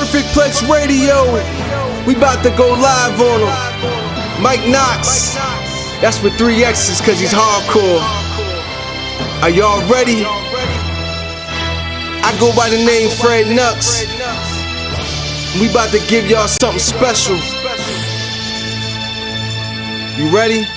Perfect Plex Radio. We about to go live on him. Mike Knoxxx. That's with 3 X's cause he's hardcore. Are y'all ready? I go by the name Fred Knoxxx. We about to give y'all something special. You ready?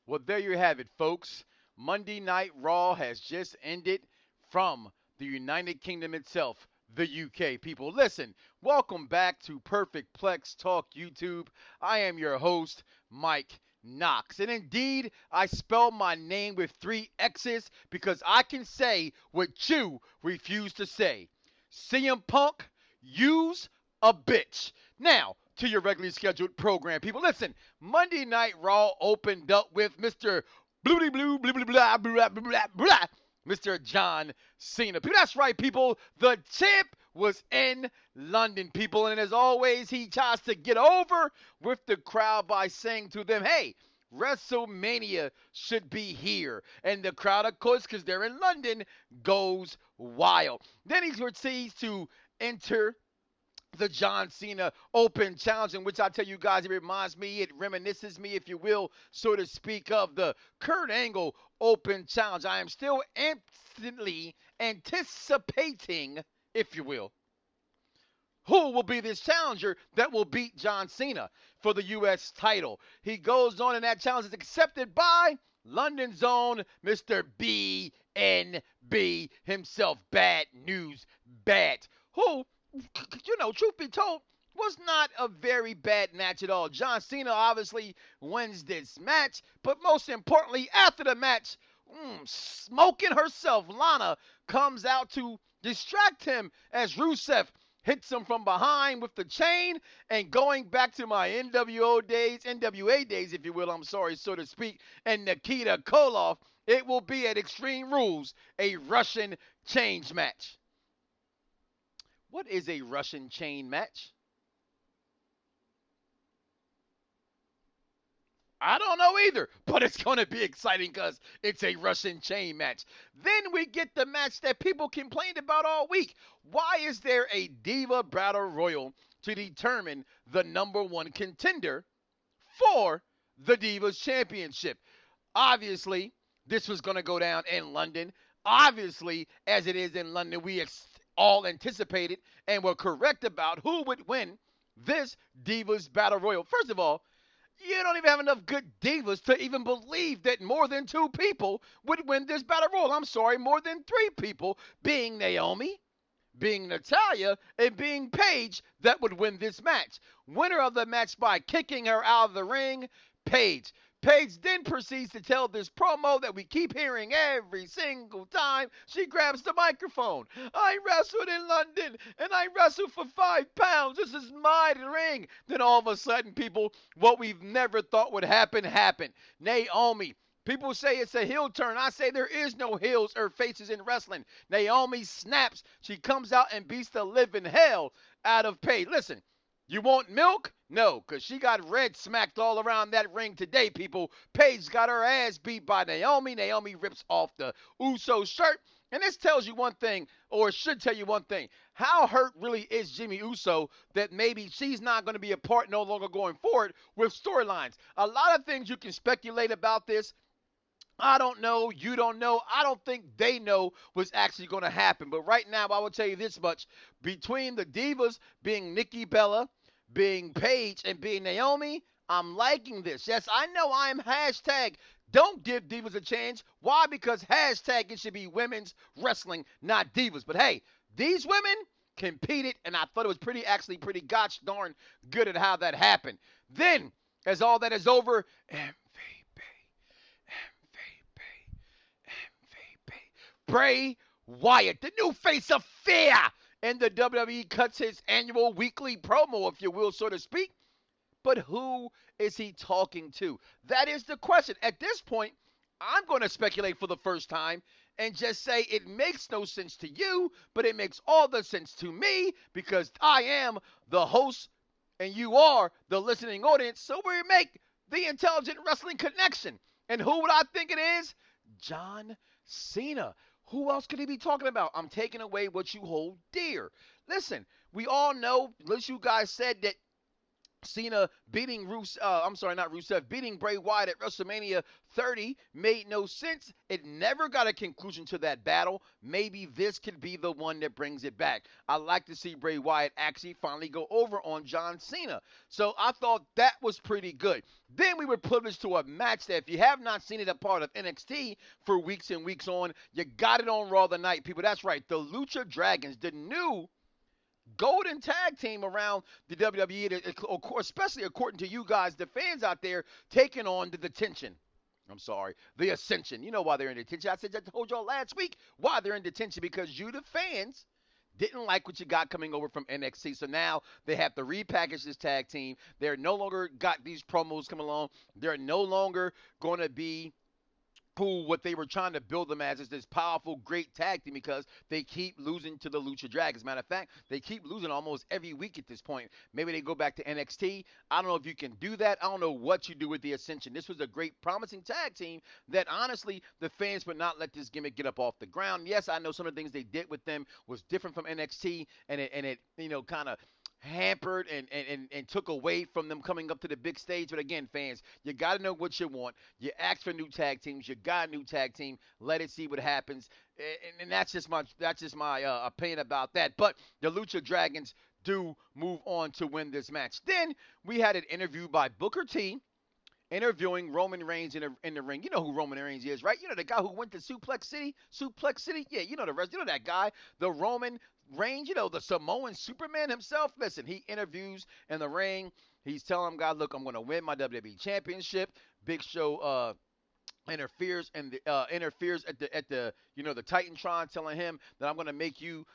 Well, there you have it, folks. Monday Night Raw has just ended from the United Kingdom itself, the UK. People, listen, welcome back to Perfect Plex Talk YouTube. I am your host, Mike Knoxxx. And indeed, I spell my name with 3 X's because I can say what you refuse to say. CM Punk, use a bitch. Now, to your regularly scheduled program, people. Listen, Monday Night Raw opened up with Mr. Bloody Blue, blah, blah, blah, blah, blah, blah, blah, Mr. John Cena. People, that's right, people. The champ was in London, people. And as always, he tries to get over with the crowd by saying to them, hey, WrestleMania should be here. And the crowd, of course, because they're in London, goes wild. Then he proceeds to enter the John Cena Open Challenge, in which I tell you guys, it reminisces me, if you will, so to speak, of the Kurt Angle Open Challenge. I am still instantly anticipating, if you will, who will be this challenger that will beat John Cena for the U.S. title. He goes on, and that challenge is accepted by London's own Mr. BNB himself, Bad News Bat, who, you know, truth be told, was not a very bad match at all. John Cena obviously wins this match, but most importantly, after the match, smoking herself, Lana comes out to distract him as Rusev hits him from behind with the chain. And going back to my NWA days, if you will, I'm sorry, so to speak, and Nikita Koloff, it will be at Extreme Rules, a Russian chain match. What is a Russian chain match? I don't know either, but it's going to be exciting because it's a Russian chain match. Then we get the match that people complained about all week. Why is there a Diva Battle Royal to determine the #1 contender for the Divas Championship? Obviously, this was going to go down in London. Obviously, as it is in London, we all anticipated and were correct about who would win this Divas Battle Royal. First of all, you don't even have enough good divas to even believe that more than 2 people would win this Battle Royal. I'm sorry, more than 3 people, being Naomi, being Natalya, and being Paige, that would win this match. Winner of the match by kicking her out of the ring, Paige. Paige then proceeds to tell this promo that we keep hearing every single time she grabs the microphone. I wrestled in London, and I wrestled for 5 pounds. This is my ring. Then all of a sudden, people, what we've never thought would happen, happened. Naomi. People say it's a heel turn. I say there is no heels or faces in wrestling. Naomi snaps. She comes out and beats the living hell out of Paige. Listen. You want milk? No, because she got red smacked all around that ring today, people. Paige got her ass beat by Naomi. Naomi rips off the Uso shirt. And this tells you one thing, or it should tell you one thing. How hurt really is Jimmy Uso that maybe she's not going to be a part no longer going forward with storylines? A lot of things you can speculate about this. I don't know. You don't know. I don't think they know what's actually going to happen. But right now, I will tell you this much. Between the Divas being Nikki Bella, being Paige, and being Naomi, I'm liking this. Yes, I know I'm hashtag don't give Divas a chance. Why? Because hashtag it should be women's wrestling, not Divas. But hey, these women competed, and I thought it was pretty gosh darn good at how that happened. Then, as all that is over, Bray Wyatt, the new face of fear, and the WWE cuts his annual weekly promo, if you will, so to speak. But who is he talking to? That is the question. At this point, I'm going to speculate for the first time and just say it makes no sense to you, but it makes all the sense to me because I am the host and you are the listening audience. So we make the intelligent wrestling connection. And who would I think it is? John Cena. Who else could he be talking about? I'm taking away what you hold dear. Listen, we all know, as you guys said, that Cena beating I'm sorry, not Rusev, beating Bray Wyatt at WrestleMania 30 made no sense. It never got a conclusion to that battle. Maybe this could be the one that brings it back. I like to see Bray Wyatt actually finally go over on John Cena. So I thought that was pretty good. Then we were privileged to a match that if you have not seen it a part of NXT for weeks and weeks on, you got it on Raw tonight, people. That's right. The Lucha Dragons, the new golden tag team around the WWE, especially according to you guys, the fans out there, taking on the detention. I'm sorry, the Ascension. You know why they're in detention. I said I told y'all last week why they're in detention, because you, the fans, didn't like what you got coming over from NXT. So now they have to repackage this tag team. They're no longer got these promos coming along. They're no longer going to be what they were trying to build them as is this powerful, great tag team, because they keep losing to the Lucha Dragons. Matter of fact, they keep losing almost every week at this point. Maybe they go back to NXT. I don't know if you can do that. I don't know what you do with the Ascension. This was a great, promising tag team that, honestly, the fans would not let this gimmick get up off the ground. Yes, I know some of the things they did with them was different from NXT, and it kind of hampered and took away from them coming up to the big stage. But again, fans, you got to know what you want. You ask for new tag teams. You got a new tag team. Let it see what happens. And that's just my opinion about that. But the Lucha Dragons do move on to win this match. Then we had an interview by Booker T interviewing Roman Reigns in the ring. You know who Roman Reigns is, right? You know the guy who went to Suplex City? Suplex City? Yeah, you know the rest. You know that guy, the Roman Reigns, the Samoan Superman himself. Listen, he interviews in the ring. He's telling him, God, look, I'm going to win my WWE Championship. Big Show interferes at the the Titantron, telling him that I'm going to make you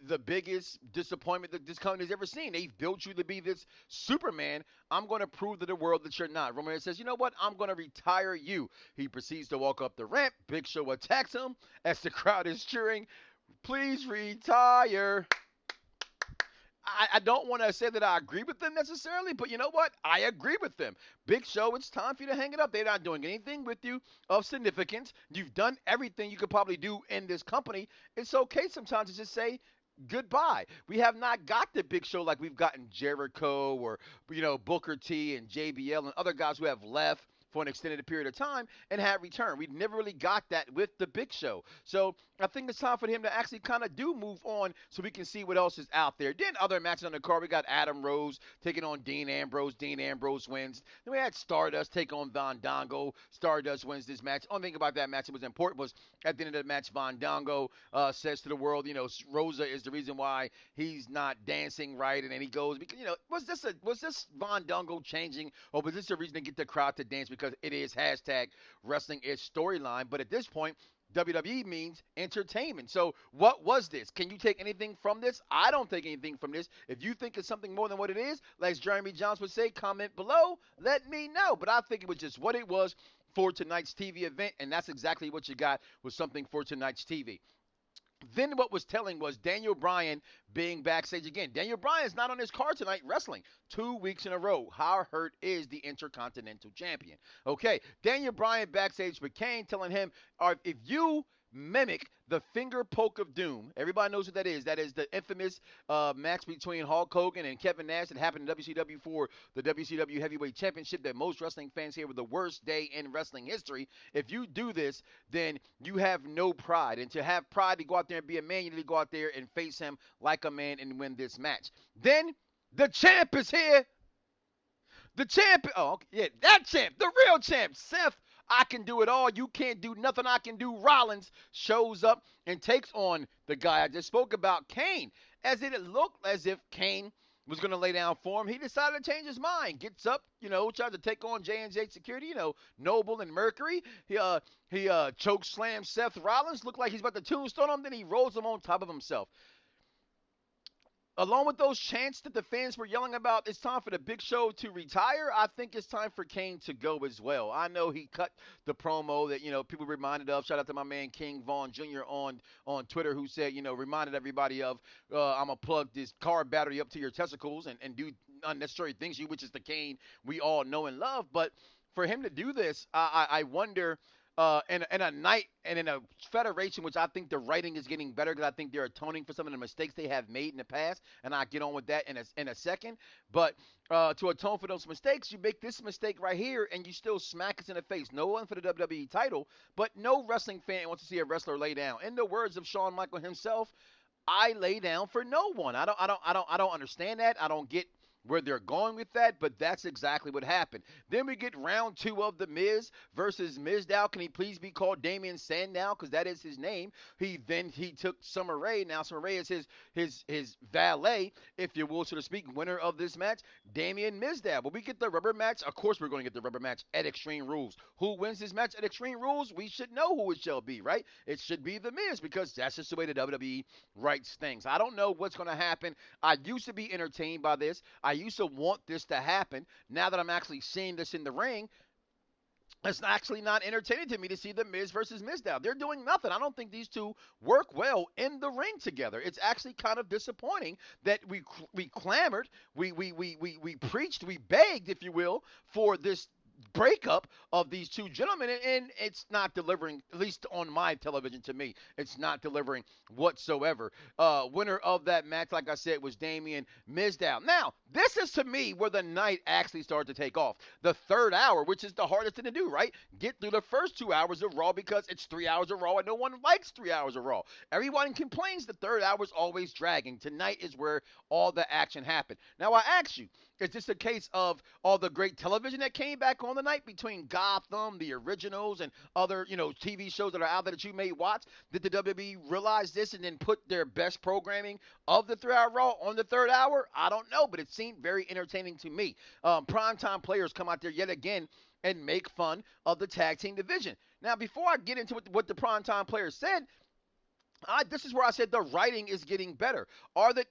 the biggest disappointment that this company's ever seen. They've built you to be this Superman. I'm going to prove to the world that you're not. Roman Reigns says, you know what? I'm going to retire you. He proceeds to walk up the ramp. Big Show attacks him as the crowd is cheering, please retire. I don't want to say that I agree with them necessarily, but you know what? I agree with them. Big Show, it's time for you to hang it up. They're not doing anything with you of significance. You've done everything you could probably do in this company. It's okay sometimes to just say goodbye. We have not got the Big Show like we've gotten Jericho or, Booker T and JBL and other guys who have left for an extended period of time and had returned. We never really got that with the Big Show. So I think it's time for him to actually kind of do move on so we can see what else is out there. Then other matches on the card, we got Adam Rose taking on Dean Ambrose. Dean Ambrose wins. Then we had Stardust take on Fandango. Stardust wins this match. Only thing about that match that was important was at the end of the match, Fandango says to the world, Rosa is the reason why he's not dancing right. And then he goes, because, was this Fandango changing, or was this a reason to get the crowd to dance? Because it is hashtag wrestling is storyline. But at this point, WWE means entertainment. So what was this? Can you take anything from this? I don't take anything from this. If you think it's something more than what it is, like Jeremy Jones would say, comment below. Let me know. But I think it was just what it was for tonight's TV event, and that's exactly what you got, was something for tonight's TV. Then what was telling was Daniel Bryan being backstage again. Daniel Bryan's not on his card tonight wrestling 2 weeks in a row. How hurt is the Intercontinental Champion? Okay, Daniel Bryan backstage with Kane, telling him, if you mimic the finger poke of doom, everybody knows what that is. That is the infamous match between Hulk Hogan and Kevin Nash that happened in WCW for the WCW Heavyweight Championship that most wrestling fans say was the worst day in wrestling history. If you do this, then you have no pride. And to have pride, to go out there and be a man, you need to go out there and face him like a man and win this match. Then the champ is here. The champ, that champ, the real champ, Seth, I can do it all. You can't do nothing. I can do. Rollins shows up and takes on the guy I just spoke about, Kane. As it looked as if Kane was going to lay down for him, he decided to change his mind. Gets up, tries to take on J&J Security, Noble and Mercury. He choke slams Seth Rollins. Looked like he's about to tombstone him. Then he rolls him on top of himself. Along with those chants that the fans were yelling about, it's time for the Big Show to retire. I think it's time for Kane to go as well. I know he cut the promo that, people reminded of. Shout out to my man King Vaughn Jr. on Twitter, who said, reminded everybody of, I'm going to plug this car battery up to your testicles and do unnecessary things, which is the Kane we all know and love. But for him to do this, I wonder in a night and in a federation, which I think the writing is getting better because I think they're atoning for some of the mistakes they have made in the past, and I'll get on with that in a second. But to atone for those mistakes, you make this mistake right here, and you still smack us in the face. No one for the WWE title, but no wrestling fan wants to see a wrestler lay down. In the words of Shawn Michaels himself, I lay down for no one. I don't understand that. I don't get where they're going with that, but that's exactly what happened. Then we get round two of The Miz versus Mizdow. Can he please be called Damian Sandow? Because that is his name. He took Summer Rae. Now Summer Rae is his valet, if you will, so to speak, winner of this match, Damian Mizdow. But we get the rubber match. Of course we're going to get the rubber match at Extreme Rules. Who wins this match at Extreme Rules? We should know who it shall be, right? It should be The Miz because that's just the way the WWE writes things. I don't know what's going to happen. I used to be entertained by this. I used to want this to happen. Now that I'm actually seeing this in the ring, it's actually not entertaining to me to see The Miz versus Mizdow. They're doing nothing. I don't think these two work well in the ring together. It's actually kind of disappointing that we clamored, we preached, we begged, if you will, for this breakup of these two gentlemen, and it's not delivering, at least on my television. To me, it's not delivering whatsoever. Winner of that match, like I said, was Damian Mizdow. Now, this is to me where the night actually started to take off. The third hour, which is the hardest thing to do, right? Get through the first 2 hours of Raw because it's 3 hours of Raw and no one likes 3 hours of Raw. Everyone complains the third hour is always dragging. Tonight is where all the action happened. Now, I ask you, is this a case of all the great television that came back on the night between Gotham, the originals, and other, TV shows that are out there that you may watch? Did the WWE realize this and then put their best programming of the 3 hour Raw on the third hour? I don't know, but it seemed very entertaining to me. Primetime players come out there yet again and make fun of the tag team division. Now, before I get into what the primetime players said, this is where I said the writing is getting better.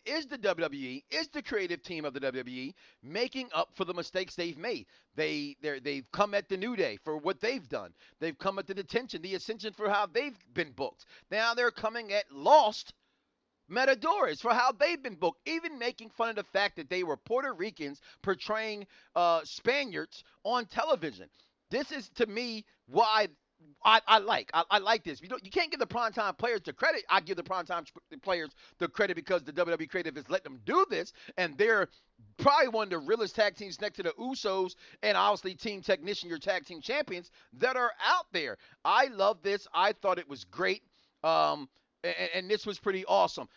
Is the WWE, is the creative team of the WWE making up for the mistakes they've made? They've come at the New Day for what they've done. They've come at the detention, the Ascension for how they've been booked. Now they're coming at Lost Matadores for how they've been booked, even making fun of the fact that they were Puerto Ricans portraying Spaniards on television. This is, to me, why I like this. You can't give the primetime players the credit. I give the primetime players the credit because the WWE creative has let them do this, and they're probably one of the realest tag teams next to the Usos and obviously Team Technician, your tag team champions, that are out there. I love this. I thought it was great. And this was pretty awesome.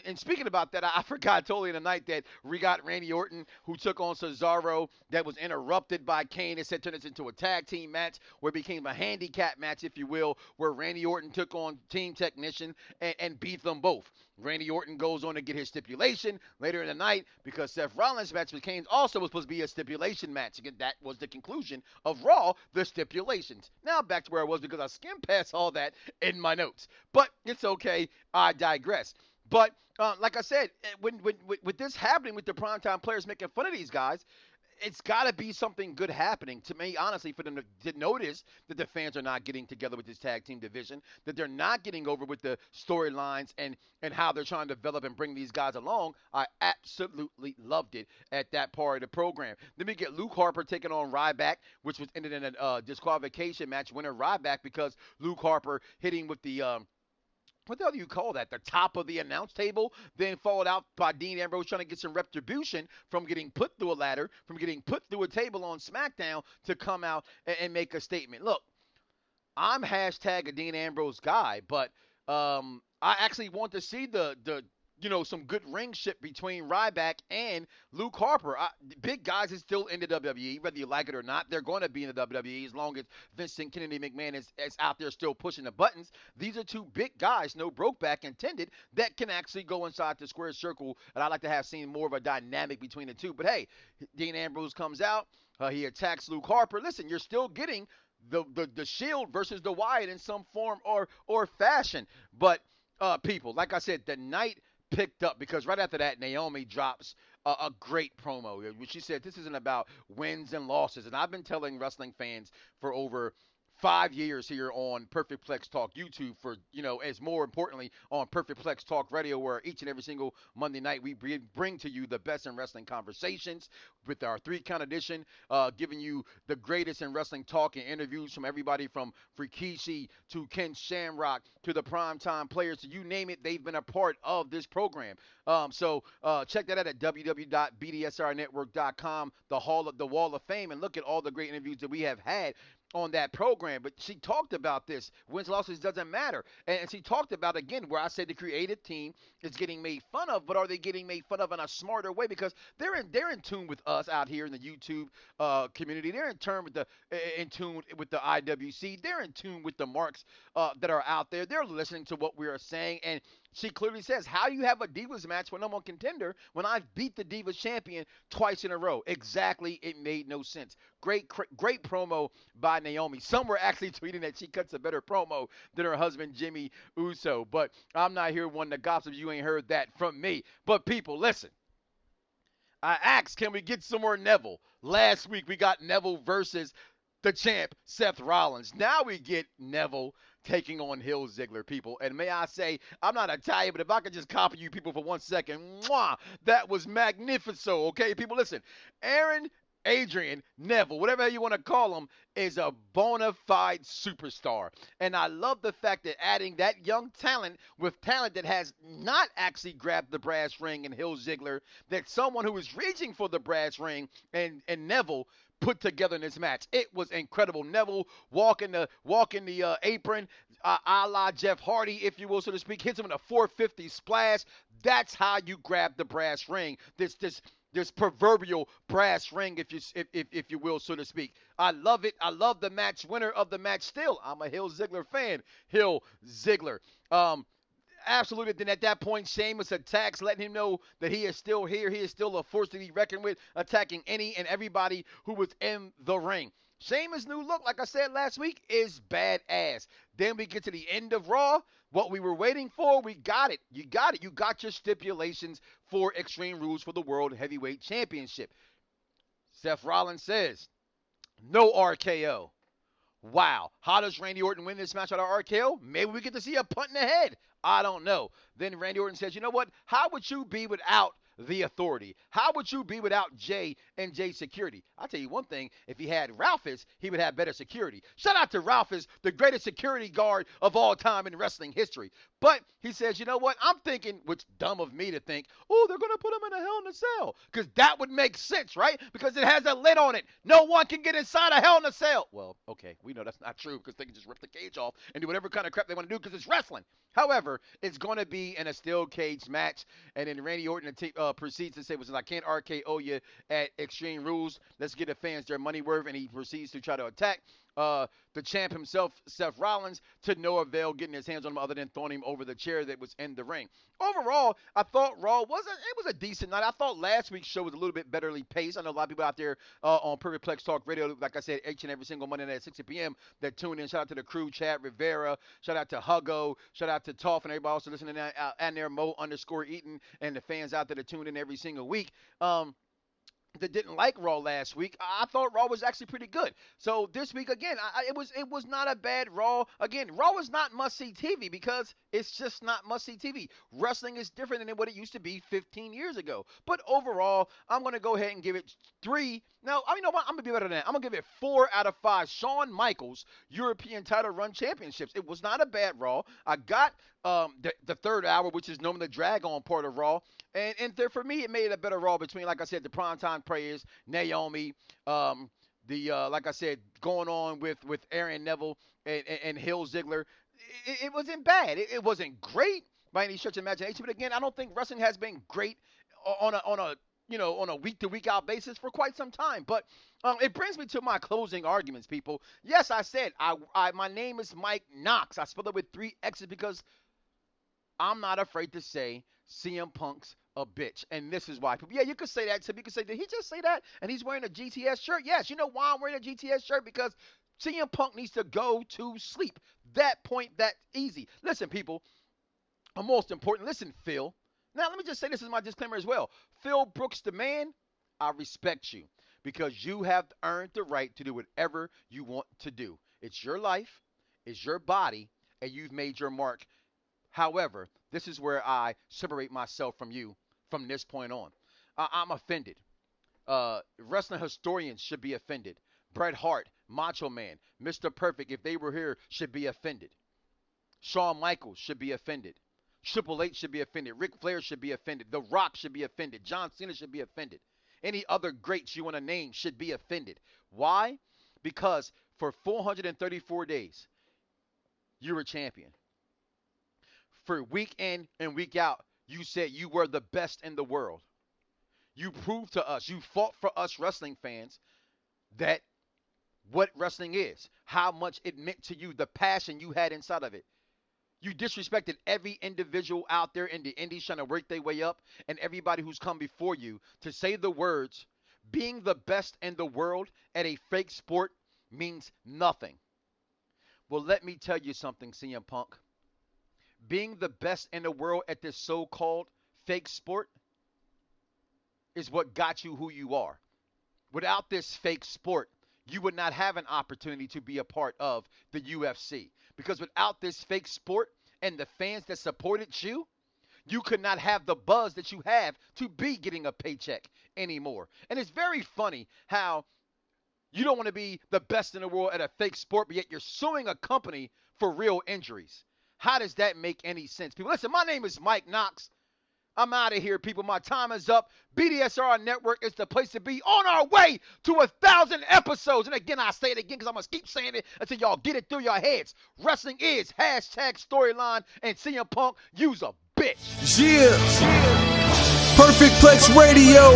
And speaking about that, I forgot totally in the night that we got Randy Orton, who took on Cesaro, that was interrupted by Kane. It said turned this into a tag team match, where it became a handicap match, if you will, where Randy Orton took on Team Technician and beat them both. Randy Orton goes on to get his stipulation later in the night because Seth Rollins' match with Kane also was supposed to be a stipulation match. Again, that was the conclusion of Raw, the stipulations. Now back to where I was because I skimmed past all that in my notes. But it's okay. I digress. But like I said, when with this happening with the primetime players making fun of these guys, it's got to be something good happening to me, honestly, for them to notice that the fans are not getting together with this tag team division, that they're not getting over with the storylines and how they're trying to develop and bring these guys along. I absolutely loved it at that part of the program. Then we get Luke Harper taking on Ryback, which was ended in a disqualification match, winner Ryback, because Luke Harper hitting with the what the hell do you call that? The top of the announce table, then followed out by Dean Ambrose trying to get some retribution from getting put through a ladder, from getting put through a table on SmackDown to come out and make a statement. Look, I'm hashtag a Dean Ambrose guy, but I actually want to see the some good ring ship between Ryback and Luke Harper. Big guys is still in the WWE, whether you like it or not. They're going to be in the WWE as long as Vincent Kennedy McMahon is out there still pushing the buttons. These are two big guys, no brokeback intended, that can actually go inside the square circle, and I'd like to have seen more of a dynamic between the two. But hey, Dean Ambrose comes out. He attacks Luke Harper. Listen, you're still getting the Shield versus the Wyatt in some form or fashion. But people, like I said, the night picked up because right after that, Naomi drops a great promo. She said this isn't about wins and losses. And I've been telling wrestling fans for over 5 years here on Perfect Plex Talk YouTube for, as more importantly on Perfect Plex Talk Radio, where each and every single Monday night we bring to you the best in wrestling conversations with our 3 count edition, giving you the greatest in wrestling talk and interviews from everybody from Rikishi to Ken Shamrock to the primetime players. So you name it, they've been a part of this program. So check that out at www.bdsirnetwork.com, the Wall of Fame, and look at all the great interviews that we have had on that program. But she talked about this. Wins, losses doesn't matter. And she talked about, again, where I said the creative team is getting made fun of, but are they getting made fun of in a smarter way? Because they're in tune with us out here in the YouTube community. They're in tune with the IWC. They're in tune with the marks that are out there. They're listening to what we are saying. And she clearly says, how you have a Divas match for number one contender when I beat the Divas champion twice in a row? Exactly. It made no sense. Great promo by Naomi. Some were actually tweeting that she cuts a better promo than her husband, Jimmy Uso. But I'm not here wanting to gossip. You ain't heard that from me. But people, listen. I asked, can we get some more Neville? Last week we got Neville versus the champ, Seth Rollins. Now we get Neville taking on Hill Ziggler, people. And may I say, I'm not Italian, but if I could just copy you people for 1 second, mwah, that was magnifico, okay? People, listen, Adrian Neville, whatever you want to call him, is a bona fide superstar. And I love the fact that adding that young talent with talent that has not actually grabbed the brass ring in Hill Ziggler, that someone who is reaching for the brass ring and Neville put together in this match. It was incredible. Neville walking the apron, a la Jeff Hardy, if you will, so to speak, hits him in a 450 splash. That's how you grab the brass ring. This proverbial brass ring, if you will, so to speak. I love it. I love the match. Winner of the match still. I'm a Hill Ziggler fan. Hill Ziggler. Absolutely. Then at that point, Sheamus attacks, letting him know that he is still here. He is still a force to be reckoned with, attacking any and everybody who was in the ring. Sheamus' new look, like I said last week, is badass. Then we get to the end of Raw. What we were waiting for, we got it. You got it. You got your stipulations for Extreme Rules for the World Heavyweight Championship. Seth Rollins says, no RKO. Wow. How does Randy Orton win this match out of RKO? Maybe we get to see a punt in the head. I don't know. Then Randy Orton says, you know what? How would you be without the Authority? How would you be without J and J security? I'll tell you one thing. If he had Ralphus, he would have better security. Shout out to Ralphus, the greatest security guard of all time in wrestling history. But he says, you know what? I'm thinking, which dumb of me to think, oh, they're going to put him in a Hell in a Cell. Because that would make sense, right? Because it has a lid on it. No one can get inside a Hell in a Cell. Well, okay, we know that's not true because they can just rip the cage off and do whatever kind of crap they want to do because it's wrestling. However, it's going to be in a steel cage match. And then Randy Orton proceeds to say, I can't RKO you at Extreme Rules. Let's get the fans their money worth. And he proceeds to try to attack the champ himself, Seth Rollins, to no avail, getting his hands on him other than throwing him over the chair that was in the ring. Overall, I thought Raw was a decent night. I thought last week's show was a little bit betterly paced. I know a lot of people out there on Perfect Plex Talk Radio, like I said, each and every single Monday night at 6 p.m. that tune in. Shout out to the crew, Chad Rivera. Shout out to Huggo. Shout out to Toff and everybody also listening out there, Mo_Eaton, and the fans out there that tune in every single week. That didn't like Raw last week. I thought Raw was actually pretty good. So this week again, it was not a bad Raw. Again, Raw is not must-see TV because it's just not must-see TV. Wrestling is different than what it used to be 15 years ago. But overall, I'm going to go ahead and give it 3. No, I mean, no, I'm going to be better than that. I'm going to give it 4 out of 5 Shawn Michaels European title run championships. It was not a bad Raw. I got the third hour, which is normally the drag-on part of Raw. And there, for me, it made it a better Raw between, like I said, the primetime players, Naomi, like I said, going on with Aaron Neville and Hill Ziggler. It wasn't bad. It wasn't great by any stretch of imagination. But again, I don't think wrestling has been great on a week-to-week out basis for quite some time. But it brings me to my closing arguments, people. Yes, I said my name is Mike Knoxxx. I spelled it with 3 X's because I'm not afraid to say CM Punk's a bitch. And this is why. Yeah, you could say that. So you could say, did he just say that? And he's wearing a GTS shirt? Yes. You know why I'm wearing a GTS shirt? Because CM Punk needs to go to sleep. That easy. Listen, people. And most important, listen, Phil. Now, let me just say this is my disclaimer as well. Phil Brooks, the man, I respect you because you have earned the right to do whatever you want to do. It's your life, it's your body, and you've made your mark. However, this is where I separate myself from you from this point on. I'm offended. Wrestling historians should be offended. Bret Hart, Macho Man, Mr. Perfect, if they were here, should be offended. Shawn Michaels should be offended. Triple H should be offended. Ric Flair should be offended. The Rock should be offended. John Cena should be offended. Any other greats you want to name should be offended. Why? Because for 434 days, you were champion. For week in and week out, you said you were the best in the world. You proved to us, you fought for us wrestling fans that what wrestling is, how much it meant to you, the passion you had inside of it. You disrespected every individual out there in the indies trying to work their way up, and everybody who's come before you to say the words, being the best in the world at a fake sport means nothing. Well, let me tell you something, CM Punk. Being the best in the world at this so-called fake sport is what got you who you are. Without this fake sport, you would not have an opportunity to be a part of the UFC. Because without this fake sport and the fans that supported you, you could not have the buzz that you have to be getting a paycheck anymore. And it's very funny how you don't want to be the best in the world at a fake sport, but yet you're suing a company for real injuries. How does that make any sense? People, listen, my name is Mike Knoxxx. I'm out of here, people. My time is up. BDSIR Network is the place to be, on our way to 1,000 episodes. And again, I say it again because I'm going to keep saying it until y'all get it through your heads. Wrestling is #storyline, and CM Punk, you's a bitch. Yeah. Perfect Plex Radio.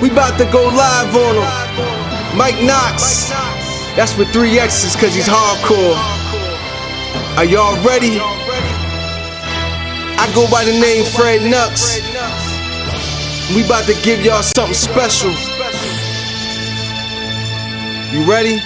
We about to go live on him. Mike Knoxxx. That's with 3 X's because he's hardcore. Are y'all ready? I go by the name Fred Nux. We about to give y'all something special. You ready?